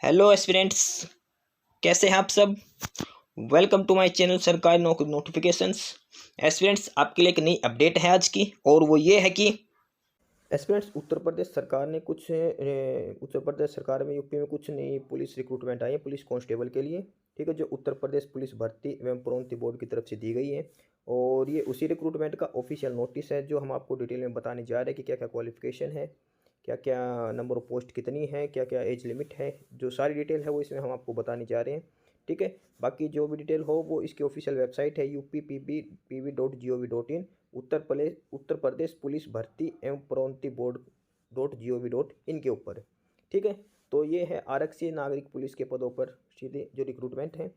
Hello aspirants, कैसे हैं आप सब। वेलकम टू माय चैनल सरकारी नौकरी नोटिफिकेशंस। एस्पिरेंट्स, आपके लिए एक नई अपडेट है आज की, और वो ये है कि एस्पिरेंट्स उत्तर प्रदेश सरकार ने उत्तर प्रदेश सरकार में यूपी में कुछ नई पुलिस रिक्रूटमेंट आई है पुलिस कांस्टेबल के लिए। ठीक है, जो उत्तर प्रदेश पुलिस भर्ती एवं प्रोन्नति बोर्ड की तरफ से दी गई है। और ये उसी रिक्रूटमेंट का ऑफिशियल नोटिस है जो हम आपको डिटेल में बताने जा रहे हैं कि क्या क्या क्वालिफिकेशन है, क्या क्या नंबर ऑफ पोस्ट कितनी है, क्या क्या एज लिमिट है। जो सारी डिटेल है वो इसमें हम आपको बताने जा रहे हैं। ठीक है, बाकी जो भी डिटेल हो वो इसकी ऑफिशियल वेबसाइट है UPPB.PV.gov.in, उत्तर प्रदेश पुलिस भर्ती एवं प्रोन्नति बोर्ड .gov.in के ऊपर। ठीक है, तो ये है आरक्षी नागरिक पुलिस के पदों पर सीधे जो रिक्रूटमेंट है।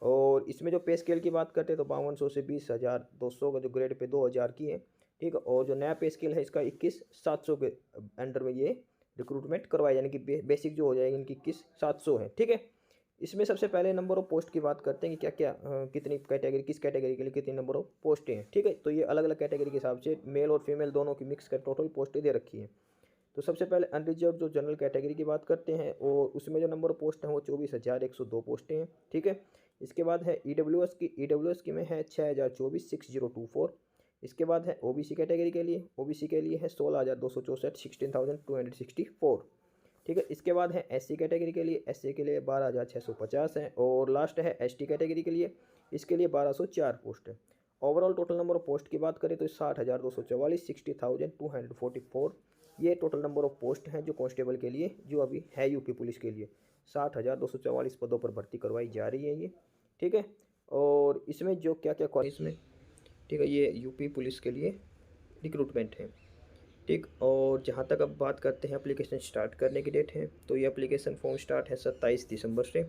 और इसमें जो पे स्केल की बात करते हैं तो 5200 से 20,200 का जो ग्रेड पे 2000 की है। ठीक है, और जो नया पे स्केल है इसका 21,700 के अंडर में ये रिक्रूटमेंट करवाए, यानी कि बेसिक जो हो जाएगी इनकी 21,700 है। ठीक है, इसमें सबसे पहले नंबर ऑफ पोस्ट की बात करते हैं कि क्या क्या कितनी कैटेगरी, किस कैटेगरी के लिए कितनी नंबर ऑफ पोस्टें हैं। ठीक है, तो ये अलग अलग कैटेगरी के हिसाब से मेल और फीमेल दोनों की मिक्स कर टोटल पोस्टें दे रखी हैं। तो सबसे पहले अनरिजर्व जो जनरल कैटेगरी की बात करते हैं और उसमें जो नंबर ऑफ पोस्ट हैं वो 24,102 पोस्टें हैं। ठीक है, इसके बाद है ईडब्ल्यूएस की में है 6,024 6024। इसके बाद है ओबीसी कैटेगरी के लिए, ओबीसी के लिए है 16,264 16,264। ठीक है, इसके बाद है एससी कैटेगरी के लिए, एससी के लिए 12,650 है। और लास्ट है एसटी कैटेगरी के लिए, इसके लिए 1,204 पोस्ट है। Overall total number of post की बात करें तो 60,244 60,244 ये टोटल नंबर ऑफ पोस्ट हैं जो कांस्टेबल के लिए जो अभी है यूपी पुलिस के लिए। 60,244 पदों पर भर्ती करवाई जा रही है ये। ठीक है, और इसमें जो क्या क्या इसमें, ठीक है, ये यूपी पुलिस के लिए रिक्रूटमेंट है। ठीक, और जहाँ तक अब बात करते हैं एप्लीकेशन स्टार्ट करने की डेट है, तो ये एप्लीकेशन फॉर्म स्टार्ट है 27 दिसंबर से,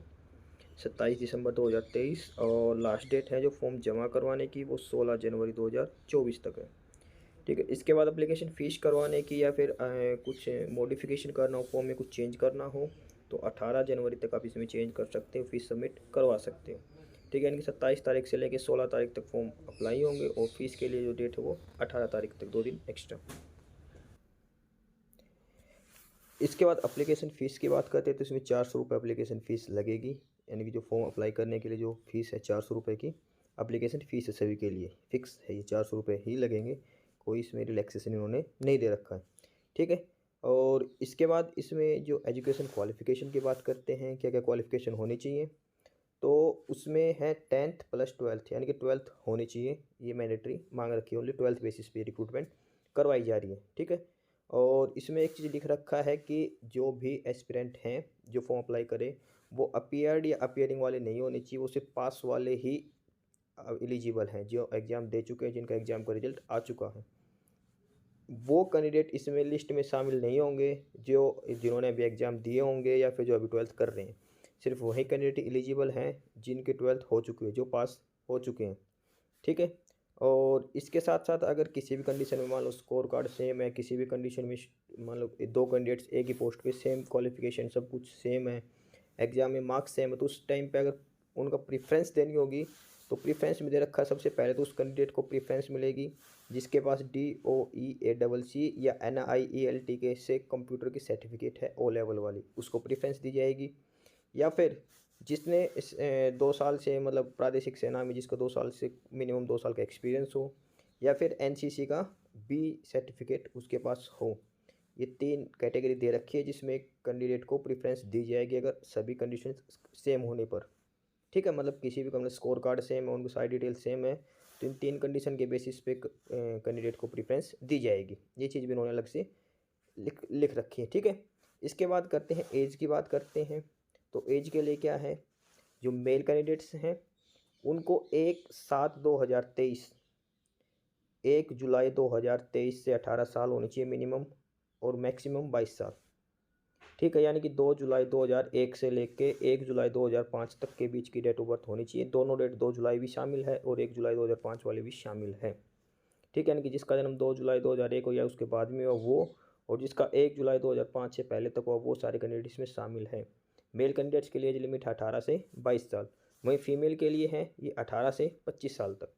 27 दिसंबर 2023। और लास्ट डेट है जो फॉर्म जमा करवाने की वो 16 जनवरी 2024 तक है। ठीक है, इसके बाद एप्लीकेशन फ़ीस करवाने की या फिर कुछ मॉडिफिकेशन करना हो, फॉर्म में कुछ चेंज करना हो तो 18 जनवरी तक आप इसमें चेंज कर सकते हो, फीस सबमिट करवा सकते हो। ठीक है, यानी कि 27 तारीख से लेकर 16 तारीख तक फॉर्म अप्लाई होंगे और फीस के लिए जो डेट है वो 18 तारीख तक, 2 दिन एक्स्ट्रा। इसके बाद एप्लीकेशन फ़ीस की बात करते हैं तो इसमें 400 रुपये एप्लीकेशन फ़ीस लगेगी, यानी कि जो फॉर्म अप्लाई करने के लिए जो फ़ीस है 400 रुपये की एप्लीकेशन फ़ीस है, सभी के लिए फ़िक्स है, ये 400 रुपये ही लगेंगे, कोई इसमें रिलैक्सेशन इन्होंने नहीं दे रखा है। ठीक है, और इसके बाद इसमें जो एजुकेशन क्वालिफ़िकेशन की बात करते हैं, क्या क्या क्वालिफ़िकेशन होनी चाहिए, तो उसमें है 10th प्लस 12th, यानी कि 12th होनी चाहिए, ये मैंडेटरी मांग रखी है, ओनली 12th बेसिस पे रिक्रूटमेंट करवाई जा रही है। ठीक है, और इसमें एक चीज़ लिख रखा है कि जो भी एस्पिरेंट हैं जो फॉर्म अप्लाई करें वो अपीयर्ड या अपीयरिंग वाले नहीं होने चाहिए, वो सिर्फ पास वाले ही एलिजिबल हैं, जो एग्ज़ाम दे चुके हैं, जिनका एग्ज़ाम का रिजल्ट आ चुका है। वो कैंडिडेट इसमें लिस्ट में शामिल नहीं होंगे जो जिन्होंने अभी एग्ज़ाम दिए होंगे या फिर जो अभी 12th कर रहे हैं। सिर्फ वही कैंडिडेट एलिजिबल हैं जिनके 12th हो चुकी है, जो पास हो चुके हैं। ठीक है, और इसके साथ साथ अगर किसी भी कंडीशन में मान लो स्कोर कार्ड सेम है, किसी भी कंडीशन में मान लो 2 कैंडिडेट्स एक ही पोस्ट पे, सेम क्वालिफिकेशन सब कुछ सेम है, एग्ज़ाम में मार्क्स सेम है, तो उस टाइम पे अगर उनका प्रेफरेंस देनी होगी तो प्रेफरेंस में दे रखा है सबसे पहले तो उस कैंडिडेट को प्रेफरेंस मिलेगी जिसके पास DOEACC या NIELT के से कंप्यूटर की सर्टिफिकेट है O लेवल वाली, उसको प्रेफरेंस दी जाएगी। या फिर जिसने 2 साल से मतलब प्रादेशिक सेना में जिसका 2 साल से मिनिमम 2 साल का एक्सपीरियंस हो, या फिर NCC का B सर्टिफिकेट उसके पास हो। ये 3 कैटेगरी दे रखी है जिसमें कैंडिडेट को प्रेफरेंस दी जाएगी अगर सभी कंडीशन सेम होने पर। ठीक है, मतलब किसी भी मतलब स्कोर कार्ड सेम है, उनको सारी डिटेल सेम है, तो इन 3 कंडीशन के बेसिस पे कैंडिडेट को प्रेफरेंस दी जाएगी। ये चीज़ भी उन्होंने अलग से लिख रखी है। ठीक है, इसके बाद करते हैं एज की बात करते हैं, तो एज के लिए क्या है, जो मेल कैंडिडेट्स हैं उनको 1/7/2023 1 जुलाई 2023 से 18 साल होनी चाहिए मिनिमम, और मैक्सिमम 22 साल। ठीक है, यानी कि 2 जुलाई 2001 से लेके 1 जुलाई 2005 तक के बीच की डेट ऑफ बर्थ होनी चाहिए। दोनों डेट 2 जुलाई भी शामिल है और 1 जुलाई 2005 वाले भी शामिल है। ठीक है, यानी कि जिसका जन्म 2 जुलाई 2001 हो या उसके बाद में हो वो, और जिसका 1 जुलाई 2005 से पहले तक हो, वो सारे कैंडिडेट इसमें शामिल हैं। मेल कैंडिडेट्स के लिए एज लिमिट 18 से 22 साल, वहीं फीमेल के लिए है ये 18 से 25 साल तक।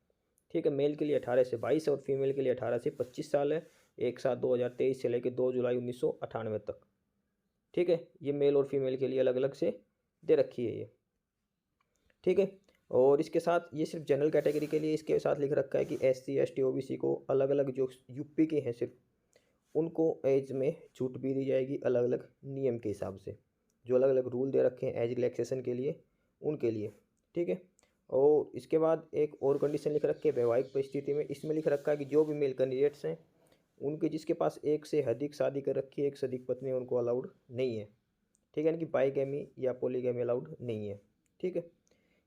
ठीक है, मेल के लिए 18 से 22 और फीमेल के लिए 18 से 25 साल है। 1/7/2023 से लेकर 2 जुलाई 1998 तक। ठीक है, ये मेल और फीमेल के लिए अलग अलग से दे रखी है ये। ठीक है, और इसके साथ ये सिर्फ जनरल कैटेगरी के लिए इसके साथ लिख रखा है कि SC ST OBC को अलग अलग जो यूपी के हैं सिर्फ उनको एज में छूट भी दी जाएगी अलग अलग नियम के हिसाब से, जो अलग अलग रूल दे रखे हैं एज रिलैक्सेशन के लिए उनके लिए। ठीक है, और इसके बाद एक और कंडीशन लिख रखी है वैवाहिक परिस्थिति में। इसमें लिख रखा है कि जो भी मेल कैंडिडेट्स हैं उनके जिसके पास एक से अधिक शादी कर रखी है, एक से अधिक पत्नी, उनको अलाउड नहीं है। ठीक है, यानी कि बाईगैमी या पॉलीगैमी अलाउड नहीं है। ठीक है,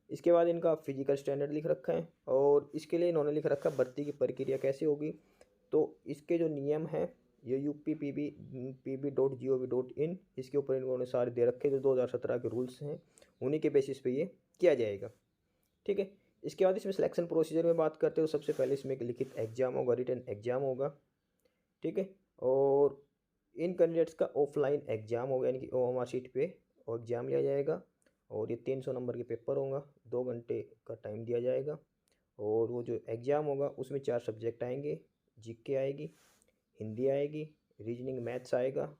इसके बाद इनका फिजिकल स्टैंडर्ड लिख रखा है, और इसके लिए इन्होंने लिख रखा भर्ती की प्रक्रिया कैसे होगी। तो इसके जो नियम हैं ये UPPB.gov.in इसके ऊपर इन्होंने सारे दे रखे जो 2017 के रूल्स हैं उन्हीं के बेसिस पे ये किया जाएगा। ठीक है, इसके बाद इसमें सिलेक्शन प्रोसीजर में बात करते हो, सबसे पहले इसमें एक लिखित एग्जाम होगा, रिटन एग्जाम होगा। ठीक है, और इन कैंडिडेट्स का ऑफलाइन एग्जाम होगा, यानी कि OMR शीट पे एग्जाम लिया जाएगा, और ये 300 नंबर के पेपर होगा, 2 घंटे का टाइम दिया जाएगा। और वो जो एग्ज़ाम होगा उसमें 4 सब्जेक्ट आएंगे, GK आएगी, हिंदी आएगी, रीजनिंग मैथ्स आएगा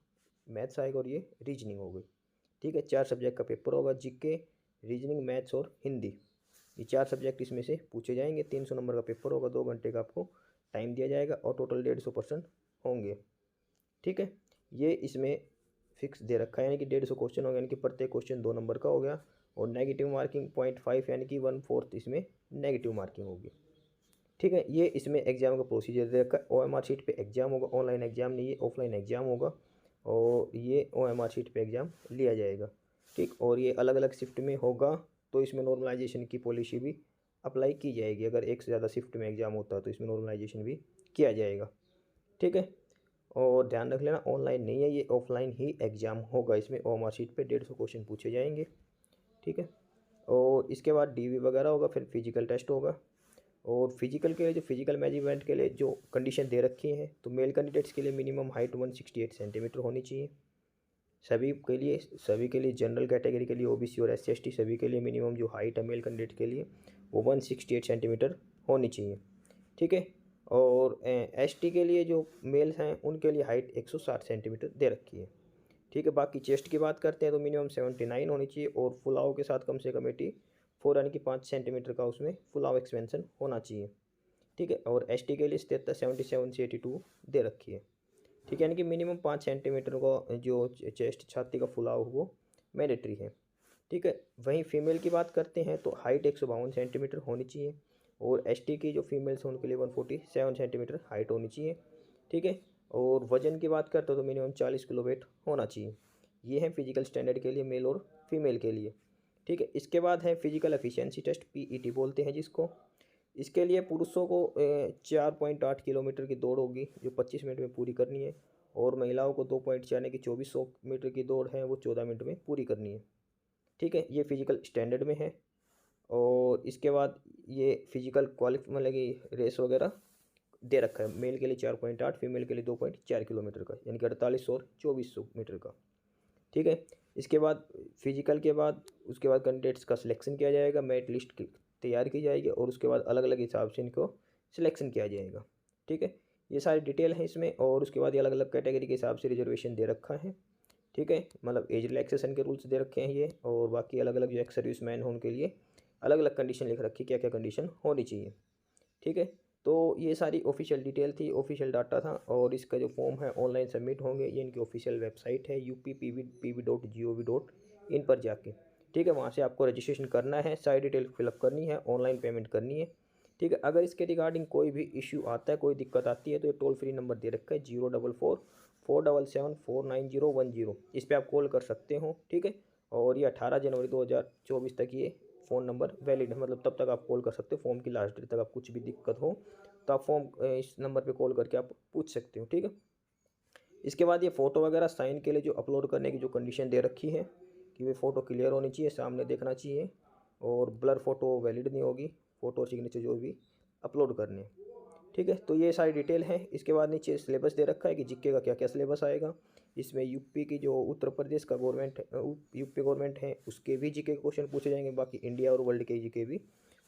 और ये रीजनिंग होगी। ठीक है, 4 सब्जेक्ट का पेपर होगा, GK, रीजनिंग, मैथ्स और हिंदी, ये 4 सब्जेक्ट इसमें से पूछे जाएंगे। 300 नंबर का पेपर होगा, 2 घंटे का आपको टाइम दिया जाएगा, और टोटल 150% होंगे। ठीक है, ये इसमें फिक्स दे रखा है, यानी कि 150 क्वेश्चन हो गया, यानी कि प्रत्येक क्वेश्चन 2 नंबर का हो गया, और नेगेटिव मार्किंग 0.5 यानी कि 1/4 इसमें नेगेटिव मार्किंग होगी। ठीक है, ये इसमें एग्जाम का प्रोसीजर दे रखा है। OMR शीट पे एग्जाम होगा, ऑनलाइन एग्जाम नहीं है, ऑफलाइन एग्जाम होगा, और ये OMR शीट पे एग्जाम लिया जाएगा। ठीक, और ये अलग अलग शिफ्ट में होगा, तो इसमें नॉर्मलाइजेशन की पॉलिसी भी अप्लाई की जाएगी। अगर एक से ज़्यादा शिफ्ट में एग्जाम होता है तो इसमें नॉर्मलाइजेशन भी किया जाएगा। ठीक है, और ध्यान रख लेना ऑनलाइन नहीं है, ये ऑफलाइन ही एग्ज़ाम होगा। इसमें OMR शीट पे 150 क्वेश्चन पूछे जाएंगे। ठीक है, और इसके बाद DV वगैरह होगा, फिर फिजिकल टेस्ट होगा। और फिजिकल के लिए जो फिजिकल मेजरमेंट के लिए जो कंडीशन दे रखी है, तो मेल कैंडिडेट्स के लिए मिनिमम हाइट 168 सेंटीमीटर होनी चाहिए। सभी के लिए जनरल कैटेगरी के लिए OBC और SC ST सभी के लिए मिनिमम जो हाइट है मेल कैंडिडेट के लिए वो 168 सेंटीमीटर होनी चाहिए। ठीक है, और ST के लिए जो मेल्स हैं उनके लिए हाइट 160 सेंटीमीटर दे रखी है। ठीक है, बाकी चेस्ट की बात करते हैं तो मिनिमम 79 होनी चाहिए, और फुलाव के साथ कम से कम 84 यानी कि 5 सेंटीमीटर का उसमें फुलाव एक्सपेंशन होना चाहिए। ठीक है, और ST के लिए 77 से 82 दे रखी है। ठीक है, यानी कि मिनिमम 5 सेंटीमीटर का जो चेस्ट छाती का फुलाव वो मैंडेटरी है। ठीक है, वहीं फीमेल की बात करते हैं तो हाइट 152 सेंटीमीटर होनी चाहिए, और ST की जो फीमेल्स हैं उनके लिए 147 सेंटीमीटर हाइट होनी चाहिए। ठीक है, और वजन की बात करते हो तो मिनिमम 40 किलो वेट होना चाहिए। ये है फिजिकल स्टैंडर्ड के लिए मेल और फीमेल के लिए। ठीक है, इसके बाद है फिजिकल एफिशिएंसी टेस्ट, PET बोलते हैं जिसको। इसके लिए पुरुषों को 4.8 किलोमीटर की दौड़ होगी जो 25 मिनट में पूरी करनी है, और महिलाओं को 2.4 यानी कि 2400 मीटर की दौड़ है वो 14 मिनट में पूरी करनी है। ठीक है, ये फिजिकल स्टैंडर्ड में है। और इसके बाद ये फिजिकल मतलब कि रेस वगैरह दे रखा है, मेल के लिए 4.8, फीमेल के लिए 2.4 किलोमीटर का, यानी कि 48 और 2400 मीटर का। ठीक है, इसके बाद फिजिकल के बाद उसके बाद कैंडिडेट्स का सिलेक्शन किया जाएगा, मेरिट लिस्ट तैयार की जाएगी, और उसके बाद अलग अलग हिसाब से इनको सिलेक्शन किया जाएगा। ठीक है, ये सारी डिटेल है इसमें, और उसके बाद ये अलग अलग कैटेगरी के हिसाब से रिजर्वेशन दे रखा है। ठीक है, मतलब एज रिलैक्सेशन के रूल्स दे रखे हैं ये, और बाकी अलग अलग जो एक्स सर्विस मैन हो उनके लिए अलग अलग कंडीशन लिख रखी है, क्या क्या कंडीशन होनी चाहिए। ठीक है, तो ये सारी ऑफिशियल डिटेल थी, ऑफिशियल डाटा था, और इसका जो फॉर्म है ऑनलाइन सबमिट होंगे। ये इनकी ऑफिशियल वेबसाइट है UPPB.gov.in पर जाके। ठीक है, वहाँ से आपको रजिस्ट्रेशन करना है, सारी डिटेल फिलअप करनी है, ऑनलाइन पेमेंट करनी है। ठीक है, अगर इसके रिगार्डिंग कोई भी इश्यू आता है, कोई दिक्कत आती है, तो ये टोल फ्री नंबर दे रखा है 04447749010, इस पर आप कॉल कर सकते हो। ठीक है, और ये 18 जनवरी 2024 तक ये फ़ोन नंबर वैलिड है, मतलब तब तक आप कॉल कर सकते हो, फॉर्म की लास्ट डेट तक। आप कुछ भी दिक्कत हो तो आप फॉर्म इस नंबर पे कॉल करके आप पूछ सकते हो। ठीक है, इसके बाद ये फ़ोटो वगैरह साइन के लिए जो अपलोड करने की जो कंडीशन दे रखी है कि वे फ़ोटो क्लियर होनी चाहिए, सामने देखना चाहिए, और ब्लर फ़ोटो वैलिड नहीं होगी, फ़ोटो सिग्नेचर जो भी अपलोड करने। ठीक है, तो ये सारी डिटेल है। इसके बाद नीचे सिलेबस दे रखा है कि GK का क्या क्या सिलेबस आएगा। इसमें यूपी की जो उत्तर प्रदेश का गवर्नमेंट यूपी गवर्नमेंट है उसके भी GK के क्वेश्चन पूछे जाएंगे, बाकी इंडिया और वर्ल्ड के GK भी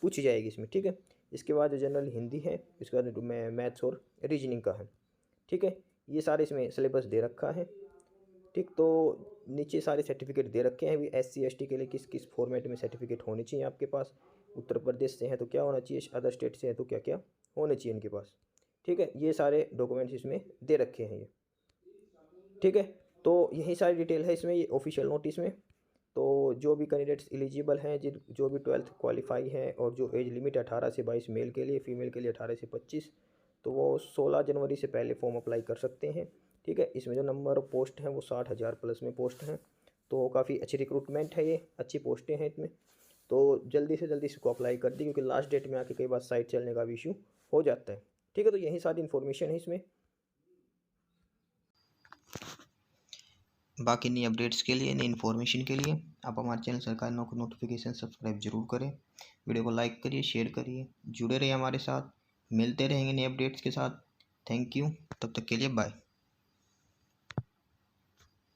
पूछी जाएगी इसमें। ठीक है, इसके बाद जो जनरल हिंदी है, इसके बाद मैथ्स और रीजनिंग का है। ठीक है, ये सारे इसमें सिलेबस दे रखा है। ठीक, तो नीचे सारे सर्टिफिकेट दे रखे हैं। अभी SC ST के लिए किस किस फॉर्मेट में सर्टिफिकेट होनी चाहिए आपके पास। उत्तर प्रदेश से हैं तो क्या होना चाहिए, अदर स्टेट से हैं तो क्या क्या होने चाहिए इनके पास। ठीक है, ये सारे डॉक्यूमेंट्स इसमें दे रखे हैं ये। ठीक है, तो यही सारी डिटेल है इसमें, ये ऑफिशियल नोटिस में। तो जो भी कैंडिडेट्स एलिजिबल हैं, जो भी 12th क्वालिफाई हैं, और जो एज लिमिट 18 से 22 मेल के लिए, फीमेल के लिए 18 से 25, तो वो 16 जनवरी से पहले फॉर्म अप्लाई कर सकते हैं। ठीक है, इसमें जो नंबर ऑफ पोस्ट हैं वो 60,000 प्लस में पोस्ट हैं। तो काफ़ी अच्छी रिक्रूटमेंट है, ये अच्छी पोस्टें हैं इसमें। तो जल्दी से जल्दी इसको अप्लाई कर दी, क्योंकि लास्ट डेट में आके कई बार साइट चलने का भी इशू हो जाता है। ठीक है, तो यही सारी इन्फॉर्मेशन है इसमें। बाकी नई अपडेट्स के लिए, नई इन्फॉर्मेशन के लिए आप हमारे चैनल सरकारी नौकरी नोटिफिकेशन सब्सक्राइब जरूर करें। वीडियो को लाइक करिए, शेयर करिए, जुड़े रहिए हमारे साथ। मिलते रहेंगे नए अपडेट्स के साथ। थैंक यू, तब तक के लिए बाय।